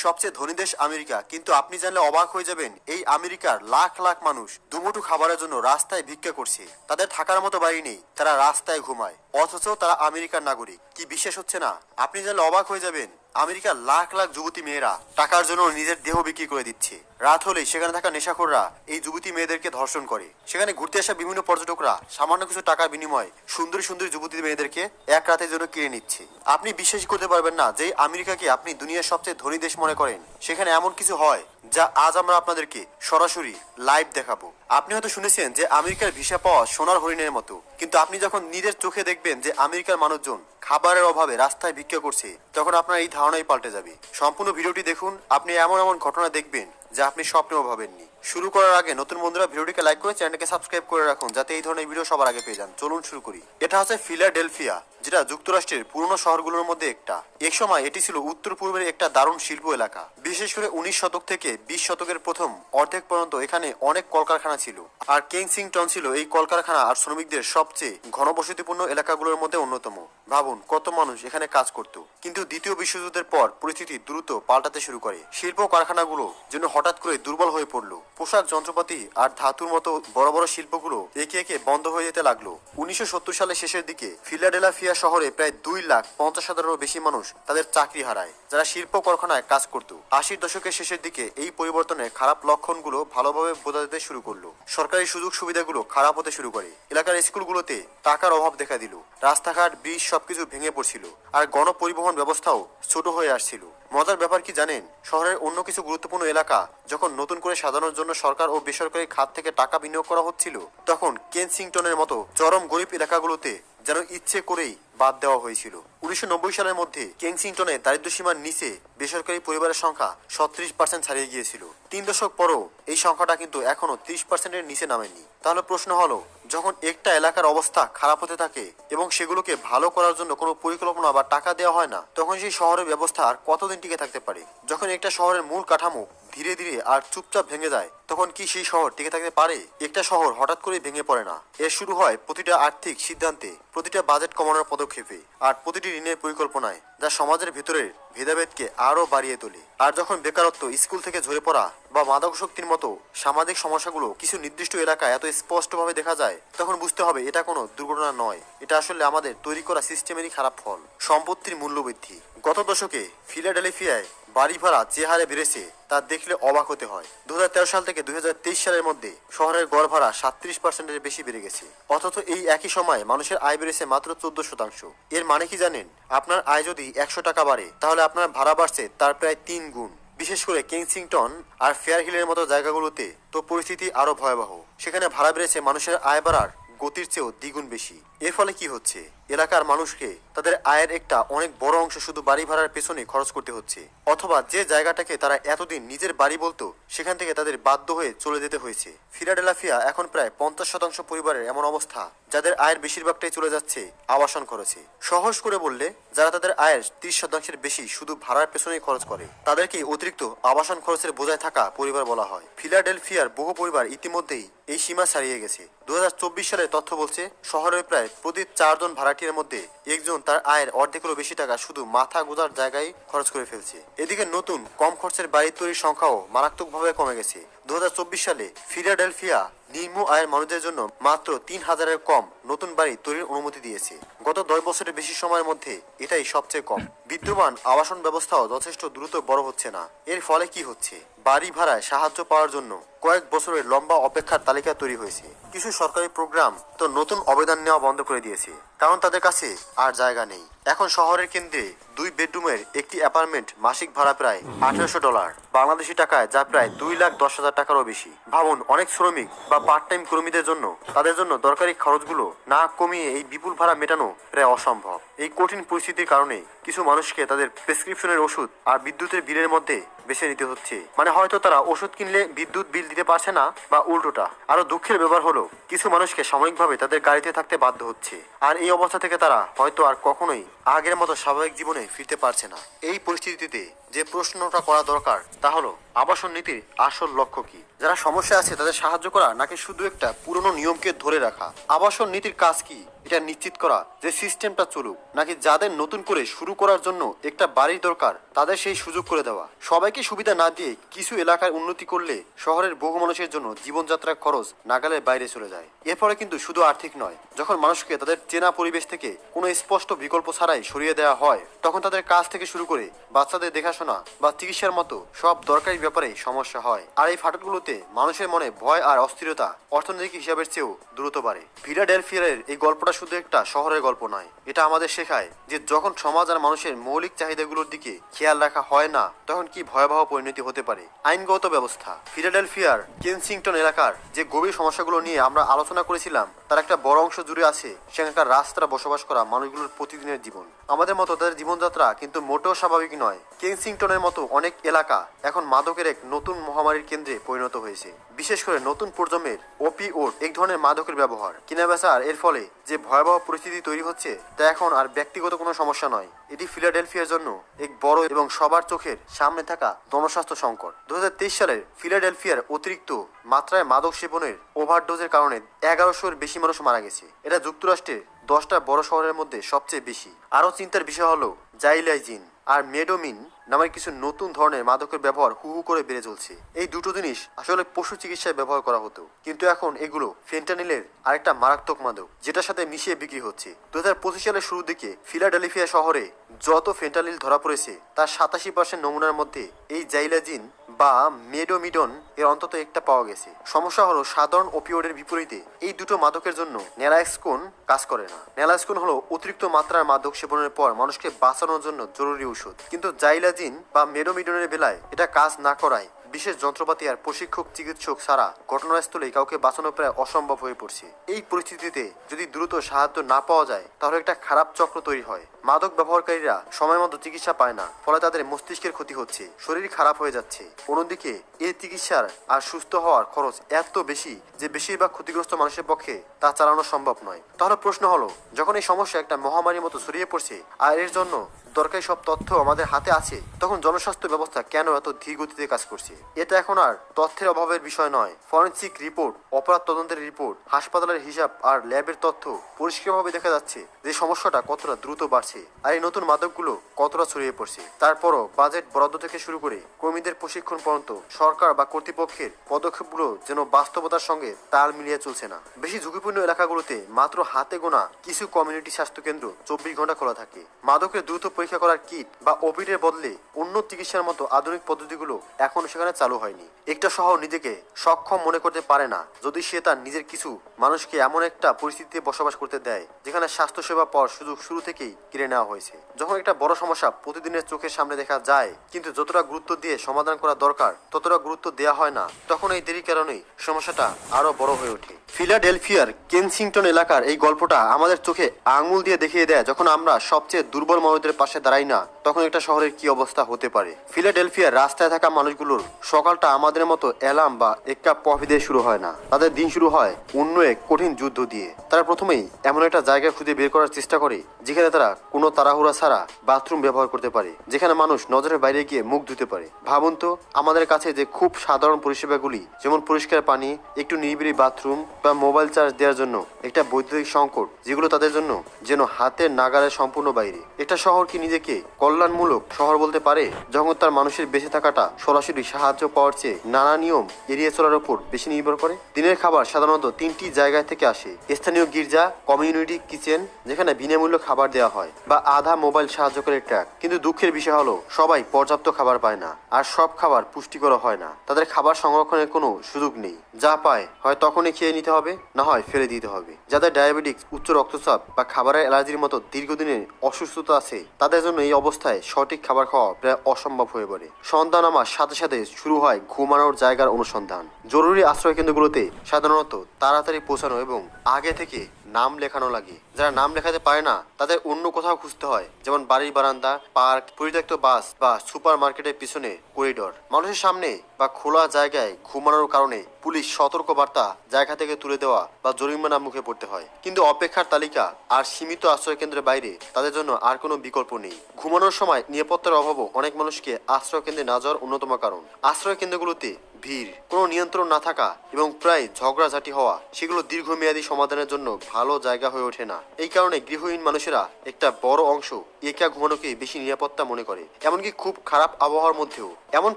সবচেয়ে ধনী দেশ আমেরিকা, কিন্তু আপনি জানলে অবাক হয়ে যাবেন এই আমেরিকার লাখ লাখ মানুষ দুমুঠো খাবারের জন্য রাস্তায় ভিক্ষা করছে। তাদের থাকার মতো বাড়ি নেই, তারা রাস্তায় ঘুমায়, অথচ তারা আমেরিকার নাগরিক। কি বিশ্বাস হচ্ছে না? আপনি জানলে অবাক হয়ে যাবেন আমেরিকার লাখ লাখ যুবতী মেয়েরা টাকার জন্য নিজের দেহ বিক্রি করে দিচ্ছে। রাত হলেই সেখানে থাকা নেশাখোররা এই যুবতী মেয়েদেরকে ধর্ষণ করে। সেখানে ঘুরতে আসা বিভিন্ন পর্যটকরা সামান্য কিছু টাকার বিনিময়ে সুন্দরী সুন্দরী যুবতী মেয়েদেরকে এক রাতের জন্য কিনে নিচ্ছে। আপনি বিশ্বাস করতে পারবেন না যে আমেরিকাকে আপনি দুনিয়ার সবচেয়ে ধনী দেশ মনে করেন, সেখানে এমন কিছু হয় যা আজ আমরা আপনাদেরকে সরাসরি লাইভ দেখাবো। আপনি হয়তো শুনেছেন যে আমেরিকার ভিসা পাওয়া সোনার হরিণের মতো, কিন্তু আপনি যখন নিজের চোখে দেখবেন যে আমেরিকার মানুষজন খাবারের অভাবে রাস্তায় ভিক্ষা করছে, তখন আপনার এই ধারণাই পাল্টে যাবে। সম্পূর্ণ ভিডিওটি দেখুন, আপনি এমন এমন ঘটনা দেখবেন যা আপনি স্বপ্নেও ভাবেননি। শুরু করার আগে নতুন বন্ধুরা ভিডিওটিকে লাইক করে চ্যানেলকে সাবস্ক্রাইব করে রাখুন, যাতে এই ধরনের ভিডিও সবার আগে পেয়ে যান। চলুন শুরু করি। এটা হচ্ছে ফিলাডেলফিয়া, যেটা যুক্তরাষ্ট্রের পুরনো শহরগুলোর মধ্যে একটা। এক সময় এটি ছিল উত্তর পূর্বের একটা দারুণ শিল্প এলাকা। বিশেষ করে 19 শতক থেকে 20 শতকের প্রথম অর্ধেক পর্যন্ত এখানে অনেক কলকারখানা ছিল। আর কেনসিংটন ছিল এই কলকারখানা আর শ্রমিকদের সবচেয়ে ঘনবসতিপূর্ণ এলাকাগুলোর মধ্যে অন্যতম। ভাবুন কত মানুষ এখানে কাজ করত। কিন্তু দ্বিতীয় বিশ্বযুদ্ধের পর পরিস্থিতি দ্রুত পাল্টাতে শুরু করে। শিল্প কারখানাগুলো যেন হঠাৎ করে দুর্বল হয়ে পড়লো। পোশাক, যন্ত্রপাতি আর ধাতুর মতো বড় বড় শিল্পগুলো একে একে বন্ধ হয়ে যেতে লাগলো। 1970 সালের শেষের দিকে ফিলাডেলফিয়া শহরে প্রায় 2,50,000-এরও বেশি মানুষ তাদের চাকরি হারায়, যারা শিল্প কারখানায় কাজ করত। 80 দশকের শেষের দিকে এই পরিবর্তনের খারাপ লক্ষণগুলো ভালোভাবে বোঝা যেতে শুরু করলো। সরকারি সুযোগ সুবিধাগুলো খারাপ হতে শুরু করে। এলাকার স্কুলগুলোতে টাকার অভাব দেখা দিল। রাস্তাঘাট, ব্রিজ সবকিছু ভেঙে পড়ছিল। আর গণপরিবহন ব্যবস্থাও ছোট হয়ে আসছিল। মজার ব্যাপার কি জানেন? শহরের অন্য কিছু গুরুত্বপূর্ণ এলাকা যখন নতুন করে সাজানোর জন্য সরকার ও বেসরকারি খাত থেকে টাকা বিনিয়োগ করা হচ্ছিল, তখন কেনসিংটনের মতো চরম গরিব এলাকাগুলোতে যেন ইচ্ছে করেই বাদ দেওয়া হয়েছিল। 1990 সালের মধ্যে কেনসিংটনে দারিদ্র্যসীমার নিচে বেসরকারি পরিবারের সংখ্যা 37% ছাড়িয়ে গিয়েছিল। 3 দশক পরও এই সংখ্যাটা কিন্তু এখনো 30%-এর নিচে নামেনি। তাহলে প্রশ্ন হলো, যখন একটা এলাকার অবস্থা খারাপ হতে থাকে এবং সেগুলোকে ভালো করার জন্য কোনো পরিকল্পনা বা টাকা দেওয়া হয় না, তখন সেই শহরের ব্যবস্থা আর কতদিন টিকে থাকতে পারে? যখন একটা শহরের মূল কাঠামো ধীরে ধীরে আর চুপচাপ ভেঙে যায়, তখন কি সেই শহর টিকে থাকতে পারে? একটা শহর হঠাৎ করে ভেঙে পড়ে না। এর শুরু হয় প্রতিটা আর্থিক সিদ্ধান্তে, প্রতিটা বাজেট কমানোর পদক্ষেপে আর প্রতিটি ঋণের পরিকল্পনায়, যা সমাজের ভেতরের ভেদাভেদকে আরো বাড়িয়ে তোলে। আর যখন বেকারত্ব, স্কুল থেকে ঝরে পড়া বা মাদক শক্তির মতো সামাজিক সমস্যাগুলো কিছু নির্দিষ্ট এলাকায় এত স্পষ্টভাবে দেখা যায়, তখন বুঝতে হবে এটা কোনো দুর্ঘটনা নয়, এটা আসলে আমাদের তৈরি করা সিস্টেমেরই খারাপ ফল। সম্পত্তির মূল্যবৃদ্ধি। গত দশকে ফিলাডেলফিয়ায় বাড়ি ভাড়া যে হারে বেড়েছে তা দেখলে অবাক হতে হয়। 2013 সাল থেকে 2023 সালের মধ্যে শহরের গড় ভাড়া 37%-এর বেশি বেড়ে গেছে। অথচ এই একই সময়ে মানুষের আয় বেড়েছে মাত্র 14%। এর মানে কি জানেন? আপনার আয় যদি 100 টাকা বাড়ে, তাহলে আপনার ভাড়া বাড়ছে তার প্রায় 3 গুণ। বিশেষ করে কেনসিংটন আর ফেয়ার হিলের মতো জায়গাগুলোতে তো পরিস্থিতি আরো ভয়াবহ। সেখানে ভাড়া বেড়েছে মানুষের আয় বাড়ার গতির চেয়েও দ্বিগুণ বেশি। এর ফলে কি হচ্ছে? এলাকার মানুষকে তাদের আয়ের একটা অনেক বড় অংশ শুধু বাড়ি ভাড়ার পেছনে খরচ করতে হচ্ছে, অথবা যে জায়গাটাকে তারা এতদিন নিজের বাড়ি বলতো, সেখান থেকে তাদের বাধ্য হয়ে চলে যেতে হয়েছে। ফিলাডেলফিয়া এখন প্রায় 50% পরিবারের এমন অবস্থা যাদের আয়ের বেশিরভাগটাই চলে যাচ্ছে আবাসন খরচে। সহজ করে বললে, যারা তাদের আয়ের 30%-এর বেশি শুধু ভাড়ার পেছনেই খরচ করে, তাদেরকে অতিরিক্ত আবাসন খরচের বোঝায় থাকা পরিবার বলা হয়। ফিলাডেলফিয়ার বহু পরিবার ইতিমধ্যেই এই সীমা ছাড়িয়ে গেছে। 2024 সালের তথ্য বলছে, শহরের প্রায় প্রতি 4 জন ভাড়াটিয়ার মধ্যে একজন তার আয়ের অর্ধেকেরও বেশি টাকা শুধু মাথা গোঁজার জায়গায় খরচ করে ফেলছে। এদিকে নতুন কম খরচের বাড়ি তৈরির সংখ্যাও মারাত্মকভাবে কমে গেছে। 2024 সালে ফিলাডেলফিয়া নিম্ন আয়ের মানুষদের জন্য মাত্র 3,000-এর কম নতুন বাড়ি তৈরির অনুমতি দিয়েছে। গত 10 বছরের বেশি সময়ের মধ্যে এটাই সবচেয়ে কম। বিদ্যমান আবাসন ব্যবস্থাও যথেষ্ট দ্রুত বড় হচ্ছে না। এর ফলে কি হচ্ছে? বাড়ি ভাড়ায় সাহায্য পাওয়ার জন্য কয়েক বছরের লম্বা অপেক্ষার তালিকা তৈরি হয়েছে। কিছু সরকারি প্রোগ্রাম তো নতুন আবেদন নেওয়া বন্ধ করে দিয়েছে, কারণ তাদের কাছে আর জায়গা নেই। এখন শহরের কেন্দ্রে 2 বেডরুমের একটি অ্যাপার্টমেন্ট মাসিক ভাড়া প্রায় $1,800, বাংলাদেশি টাকায় যা প্রায় 2,10,000 টাকারও বেশি। ভাবুন, অনেক শ্রমিক বা পার্ট টাইম কর্মীদের জন্য তাদের জন্য দরকারি খরচগুলো না কমিয়ে এই বিপুল ভাড়া মেটানো প্রায় অসম্ভব। এই কঠিন পরিস্থিতির কারণে কিছু মানুষকে তাদের প্রেসক্রিপশনের ওষুধ আর বিদ্যুতের বিলের মধ্যে বেছে নিতে হচ্ছে। মানে হয়তো তারা ওষুধ কিনলে বিদ্যুৎ বিল দিতে পারছে না, বা উল্টোটা। আরো দুঃখের ব্যাপার হলো, কিছু মানুষকে সাময়িকভাবে তাদের গাড়িতে থাকতে বাধ্য হচ্ছে, আর এই অবস্থা থেকে তারা হয়তো আর কখনোই আগের মতো স্বাভাবিক জীবনে ফিরতে পারছে না। এই পরিস্থিতিতে যে প্রশ্নটা করা দরকার তা হলো আবাসন নীতির আসল লক্ষ্য কি। যারা সমস্যা আছে তাদের সাহায্য করা নাকি শুধু একটা পুরনো নিয়মকে ধরে রাখা। আবাসন নীতির কাজ কি, এটা নিশ্চিত করা যে সিস্টেমটা চলুক, নাকি যাদের নতুন করে শুরু করার জন্য একটা বাড়ির দরকার তাদের সেই সুযোগ করে দেওয়া। সবাইকে সুবিধা না দিয়ে কিছু এলাকায় উন্নতি করলে শহরের বহু মানুষের জন্য জীবনযাত্রার খরচ নাগালের বাইরে চলে যায়। এরপরে কিন্তু শুধু আর্থিক নয়, যখন মানুষকে তাদের চেনা পরিবেশ থেকে কোনো স্পষ্ট বিকল্প ছাড়াই সরিয়ে দেওয়া হয়, তখন তাদের কাজ থেকে শুরু করে বাচ্চাদের দেখাশোনা বা চিকিৎসার মতো সব দরকারি ব্যাপারে সমস্যা হয়। আর এই ফাটলগুলোতে মানুষের মনে ভয় আর অস্থিরতা অর্থনৈতিক হিসাবের চেয়েও দ্রুত বাড়ে। ফিলাডেলফিয়ার এই গল্পটা শুধু একটা শহরের গল্প নয়, এটা আমাদের শেখায় যে যখন সমাজ আর মানুষের মৌলিক চাহিদাগুলোর দিকে খেয়াল রাখা হয় না, তখন কি ভয়াবহ পরিণতি হতে পারে। আইনগত ব্যবস্থা। ফিলাডেলফিয়ার কেনসিংটন এলাকার যে গভীর সমস্যাগুলো নিয়ে আমরা আলোচনা করেছিলাম তার একটা বড় অংশ জুড়ে আছে সেখানকার রাস্তায় বসবাস করা মানুষগুলোর প্রতিদিনের জীবন। আমাদের মতো তাদের জীবনযাত্রা কিন্তু মোটেও স্বাভাবিক নয়। কেনসিংটনের মতো অনেক এলাকা এখন মাদকের এক নতুন মহামারীর কেন্দ্রে পরিণত হয়েছে। বিশেষ করে নতুন প্রজন্মের ওপিওড, এক ধরনের মাদকের ব্যবহার, কেনাবেচা আর এর ফলে যে ভয়াবহ পরিস্থিতি তৈরি হচ্ছে তা এখন আর ব্যক্তিগত কোনো সমস্যা নয়, এটি ফিলাডেলফিয়ার জন্য এক বড় এবং সবার চোখের সামনে থাকা জনস্বাস্থ্য সংকট। 2023 সালের ফিলাডেলফিয়ার অতিরিক্ত মাত্রায় মাদক সেবনের ওভারডোজের কারণে 1100-এর বেশি মানুষ মারা গেছে। এটা যুক্তরাষ্ট্রের 10টা বড় শহরের মধ্যে সবচেয়ে বেশি। আরও চিন্তার বিষয় হলো জাইলাইজিন আর মেডোমিন নামের কিছু নতুন ধরনের মাদকের ব্যবহার হু হু করে বেড়ে চলছে। এই দুটো জিনিস আসলে পশু চিকিৎসায় ব্যবহার করা হতো, কিন্তু এখন এগুলো ফেন্টানিলের আরেকটা মারাত্মক মাদক যেটার সাথে মিশিয়ে বিক্রি হচ্ছে। 2025 সালের শুরুর দিকে ফিলাডেলফিয়া শহরে যত ফেন্টানিল ধরা পড়েছে তার 87% নমুনার মধ্যে এই জাইলাজিন বা মেডোমিডন এর অন্তত একটা পাওয়া গেছে। সমস্যা হলো সাধারণ ওপিওডের বিপরীতে এই দুটো মাদকের জন্য ন্যালাক্সিন কাজ করে না। ন্যালাক্সিন হলো অতিরিক্ত মাত্রার মাদক সেবনের পর মানুষকে বাঁচানোর জন্য জরুরি ওষুধ, কিন্তু জাইলাজিন বা মেডোমিডনের বেলায় এটা কাজ না করায় বিশেষ যন্ত্রপাতি আর প্রশিক্ষক চিকিৎসক ছাড়া ঘটনাস্থলে কাউকে বাঁচানো প্রায় অসম্ভব হয়ে পড়ছে। এই পরিস্থিতিতে যদি দ্রুত সাহায্য না পাওয়া যায় তাহলে একটা খারাপ চক্র তৈরি হয়। মাদক ব্যবহারকারীরা সময় মতো চিকিৎসা পায় না, ফলে তাদের মস্তিষ্কের ক্ষতি হচ্ছে, শরীর খারাপ হয়ে যাচ্ছে। অন্যদিকে এই চিকিৎসার আর সুস্থ হওয়ার খরচ এত বেশি যে বেশিরভাগ ক্ষতিগ্রস্ত মানুষের পক্ষে তা চালানো সম্ভব নয়। তাহলে প্রশ্ন হলো, যখন এই সমস্যা একটা মহামারীর মতো ছড়িয়ে পড়ছে আর এর জন্য দরকারি সব তথ্য আমাদের হাতে আছে, তখন জনস্বাস্থ্য ব্যবস্থা কেন এত ধীর গতিতে কাজ করছে? এটা এখন আর তথ্যের অভাবের বিষয় নয়। ফরেনসিক রিপোর্ট, অপরাধ তদন্তের রিপোর্ট, হাসপাতালের হিসাব আর ল্যাবের তথ্য পরিষ্কারভাবে দেখা যাচ্ছে যে সমস্যাটা কতটা দ্রুত বাড়ছে আর এই নতুন মাদকগুলো কতটা ছড়িয়ে পড়ছে। তারপরও বাজেট বরাদ্দ থেকে শুরু করে কর্মীদের প্রশিক্ষণ পর্যন্ত সরকার বা কর্তৃপক্ষের পদক্ষেপগুলো যেন বাস্তবতার সঙ্গে তাল মিলিয়ে চলছে না। বেশি ঝুঁকিপূর্ণ এলাকাগুলোতে মাত্র হাতে গোনা কিছু কমিউনিটি স্বাস্থ্য কেন্দ্র 24 ঘন্টা খোলা থাকে। মাদকের দ্রুত পরীক্ষা করার কিট বা ওপিডের বদলে অন্য চিকিৎসার মতো আধুনিক পদ্ধতিগুলো এখন সেখানে চালু হয়নি। একটা শহর নিজেকে সক্ষম মনে করতে পারে না যদি সে তার নিজের কিছু মানুষকে এমন একটা পরিস্থিতিতে বসবাস করতে দেয় যেখানে স্বাস্থ্যসেবা পাওয়ার সুযোগ শুরু থেকেই কেড়ে নেওয়া হয়েছে। যখন একটা বড় সমস্যা প্রতিদিনের চোখের সামনে দেখা যায় কিন্তু যতটা গুরুত্ব দিয়ে সমাধান করা দরকার ততটা গুরুত্ব দেওয়া হয় না, তখন এই দেরির কারণেই সমস্যাটা আরো বড় হয়ে ওঠে। ফিলাডেলফিয়ার কেনসিংটন এলাকার এই গল্পটা আমাদের চোখে আঙুল দিয়ে দেখিয়ে দেয় যখন আমরা সবচেয়ে দুর্বল মানুষদের পাশে দাঁড়াই না তখন একটা শহরের কি অবস্থা হতে পারে। ফিলাডেলফিয়ার রাস্তায় থাকা মানুষগুলোর সকালটা আমাদের মতো অ্যালার্ম বা এক কাপ কফি দিয়ে শুরু হয় না, তাদের দিন শুরু হয় অন্য এক কঠিন যুদ্ধ দিয়ে। তারা প্রথমেই এমন একটা জায়গা খুঁজে বের করার চেষ্টা করে যেখানে তারা কোনো তাড়াহুড়া ছাড়া বাথরুম ব্যবহার করতে পারে, যেখানে মানুষ নজরের বাইরে গিয়ে মুখ ধুতে পারে। ভাবুন তো, আমাদের কাছে যে খুব সাধারণ পরিষেবাগুলি যেমন পরিষ্কার পানি, একটু নিরিবিলি বাথরুম বা মোবাইল চার্জ দেওয়ার জন্য একটা বৈদ্যুতিক সংকট, যেগুলো তাদের জন্য যেন হাতের নাগালের সম্পূর্ণ বাইরে। একটা শহর কি নিজেকে কল্যাণমূলক শহর বলতে পারে যখন তার মানুষের বেঁচে থাকাটা সরাসরি সাহায্য পাওয়ার চেয়ে নানা নিয়ম এড়িয়ে চলার উপর বেশি নির্ভর করে? দিনের খাবার সাধারণত 3টি জায়গা থেকে আসে: স্থানীয় গির্জা, কমিউনিটি কিচেন যেখানে বিনামূল্য খাবার দেওয়া হয়, বা আধা মোবাইল সাহায্যকারী ট্রাক। কিন্তু দুঃখের বিষয় হলো সবাই পর্যাপ্ত খাবার পায় না, আর সব খাবার পুষ্টিকর হয় না। তাদের খাবার সংরক্ষণের কোনো সুযোগ নেই, যা পায় হয় তখনই খেয়ে নিতে হবে, না হয় ফেলে দিতে হবে। যাদের ডায়াবেটিস, উচ্চ রক্তচাপ বা খাবারের অ্যালার্জির মতো দীর্ঘদিনের অসুস্থতা আছে তাদের জন্য এই অবস্থায় সঠিক খাবার খাওয়া প্রায় অসম্ভব হয়ে পড়ে। সন্ধ্যা নামার সাথে সাথে শুরু হয় ঘুমানোর জায়গার অনুসন্ধান। জরুরি আশ্রয় কেন্দ্রগুলোতে সাধারণত তাড়াতাড়ি পৌঁছানো এবং আগে থেকে নাম লেখানো লাগে। যারা নাম লেখাতে পারে না তাদের অন্য কোথাও খুঁজতে হয়, যেমন বাড়ির বারান্দা, পার্ক, পরিত্যক্ত বাস বা সুপার মার্কেটের পিছনে করিডোর। মানুষের সামনে বা খোলা জায়গায় ঘুমানোর কারণে পুলিশ সতর্ক বার্তা জায়গা থেকে তুলে দেওয়া বা জরিমানা মুখে পড়তে হয়। কিন্তু অপেক্ষার তালিকা আর সীমিত আশ্রয় কেন্দ্রের বাইরে তাদের জন্য আর কোনো বিকল্প নেই। ঘুমানোর সময় নিরাপত্তার অভাবও অনেক মানুষকে আশ্রয় কেন্দ্রে না যাওয়ার অন্যতম কারণ। আশ্রয় কেন্দ্রগুলোতে ভিড়, কোনো নিয়ন্ত্রণ না থাকা এবং প্রায় ঝগড়াঝাটি হওয়া, সেগুলো দীর্ঘমেয়াদী সমাধানের জন্য ভালো জায়গা হয়ে ওঠে না। এই কারণে গৃহহীন মানুষেরা একটা বড় অংশ একা ঘুমানোকে বেশি নিরাপত্তা মনে করে, এমনকি খুব খারাপ আবহাওয়ার মধ্যেও। এমন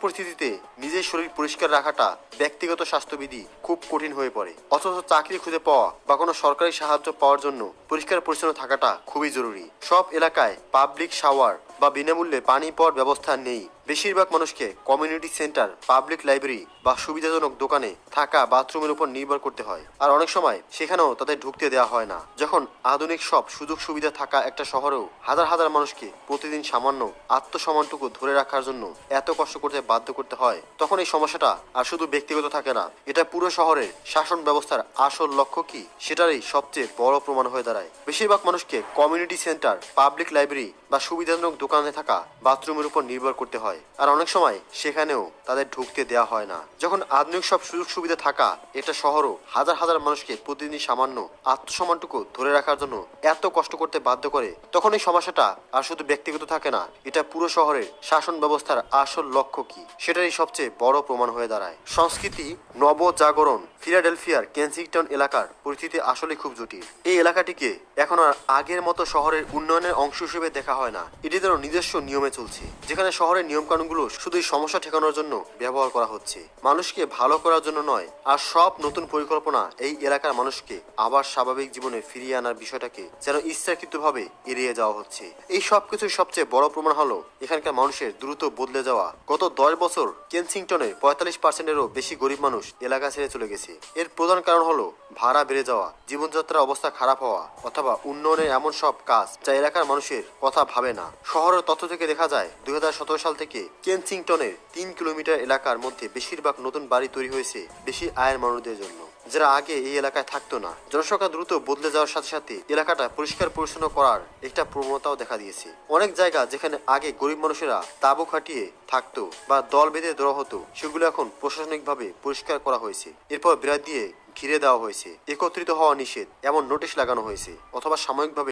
পরিস্থিতিতে নিজের শরীর পরিষ্কার রাখাটা, ব্যক্তিগত স্বাস্থ্যবিধি খুব কঠিন হয়ে পড়ে। অথচ চাকরি খুঁজে পাওয়া বা কোনো সরকারি সাহায্য পাওয়ার জন্য পরিষ্কার পরিচ্ছন্ন থাকাটা খুবই জরুরি। সব এলাকায় পাবলিক শাওয়ার বা বিনামূল্যে পানি পাওয়ার ব্যবস্থা নেই। বেশিরভাগ মানুষকে কমিউনিটি সেন্টার, পাবলিক লাইব্রেরি বা সুবিধাজনক দোকানে থাকা বাথরুমের উপর নির্ভর করতে হয়, আর অনেক সময় সেখানেও তাদের ঢুকতে দেওয়া হয় না। যখন আধুনিক সব সুযোগ সুবিধা থাকা একটা শহরেও হাজার হাজার মানুষকে প্রতিদিন সামান্য আত্মসম্মানটুকু ধরে রাখার জন্য এত কষ্ট করতে বাধ্য করতে হয়, তখন এই সমস্যাটা আর শুধু ব্যক্তিগত থাকে না, এটা পুরো শহরের শাসন ব্যবস্থার আসল লক্ষ্য কি সেটারই সবচেয়ে বড় প্রমাণ হয়ে দাঁড়ায়। বেশিরভাগ মানুষকে কমিউনিটি সেন্টার, পাবলিক লাইব্রেরি বা সুবিধাজনক দোকানে থাকা বাথরুমের উপর নির্ভর করতে হয়, আর অনেক সময় সেখানেও তাদের ঢুকতে দেওয়া হয় না। যখন আধুনিক সব সুযোগ সুবিধা থাকা এটা শহরও হাজার হাজার মানুষকে প্রতিদিন সামান্য আত্মসম্মানটুকু ধরে রাখার জন্য এত কষ্ট করতে বাধ্য করে, তখন এই সমস্যাটা আর শুধু ব্যক্তিগত থাকে না, এটা পুরো শহরের শাসন ব্যবস্থার আসল লক্ষ্য কি সেটারই সবচেয়ে বড় প্রমাণ হয়ে দাঁড়ায়। সংস্কৃতি নবজাগরণ। ফিলাডেলফিয়ার কেনসিংটন এলাকার পরিস্থিতি আসলে খুব জটিল। এই এলাকাটিকে এখন আর আগের মতো শহরের উন্নয়নের অংশ হিসেবে দেখা হয় না। এটি যেন নিজস্ব নিয়মে চলছে, যেখানে শহরের নিয়মকানুনগুলো শুধুই সমস্যা ঠেকানোর জন্য ব্যবহার করা হচ্ছে, মানুষকে ভালো করার জন্য নয়। আর সব নতুন পরিকল্পনা এই এলাকার মানুষকে আবার স্বাভাবিক জীবনে ফিরিয়ে আনার বিষয়টাকে যেন ইচ্ছাকৃতভাবে এড়িয়ে যাওয়া হচ্ছে। এই সবকিছুর সবচেয়ে বড় প্রমাণ হলো এখানকার মানুষের দ্রুত বদলে যাওয়া। গত 10 বছর কেনসিংটনে 45%-এরও বেশি গরিব মানুষ এলাকা ছেড়ে চলে গেছে। এর প্রধান কারণ হলো ভাড়া বেড়ে যাওয়া, জীবনযাত্রার অবস্থা খারাপ হওয়া, অথবা উন্নয়নের এমন সব কাজ যা এলাকার মানুষের কথা ভাবে না। শহরের তথ্য থেকে দেখা যায় 2017 সাল থেকে কেনসিংটনের 3 কিলোমিটার এলাকার মধ্যে বেশিরভাগ নতুন বাড়ি তৈরি হয়েছে বেশি আয়ের মানুষদের জন্য, যারা আগে এই এলাকায় থাকতো না। জনসংখ্যা দ্রুত বদলে যাওয়ার সাথে সাথে এলাকাটা পরিষ্কার পরিচ্ছন্ন করার একটা প্রবণতাও দেখা দিয়েছে। অনেক জায়গা যেখানে আগে গরিব মানুষেরা তাঁবু খাটিয়ে থাকতো বা দল বেঁধে ধরা হতো, সেগুলো এখন প্রশাসনিকভাবে পরিষ্কার করা হয়েছে। এরপর বিরাট দিয়ে ঘিরে দেওয়া হয়েছে, একত্রিত হওয়া নিষেধ এমন নোটিশ লাগানো হয়েছে, অথবা সাময়িকভাবে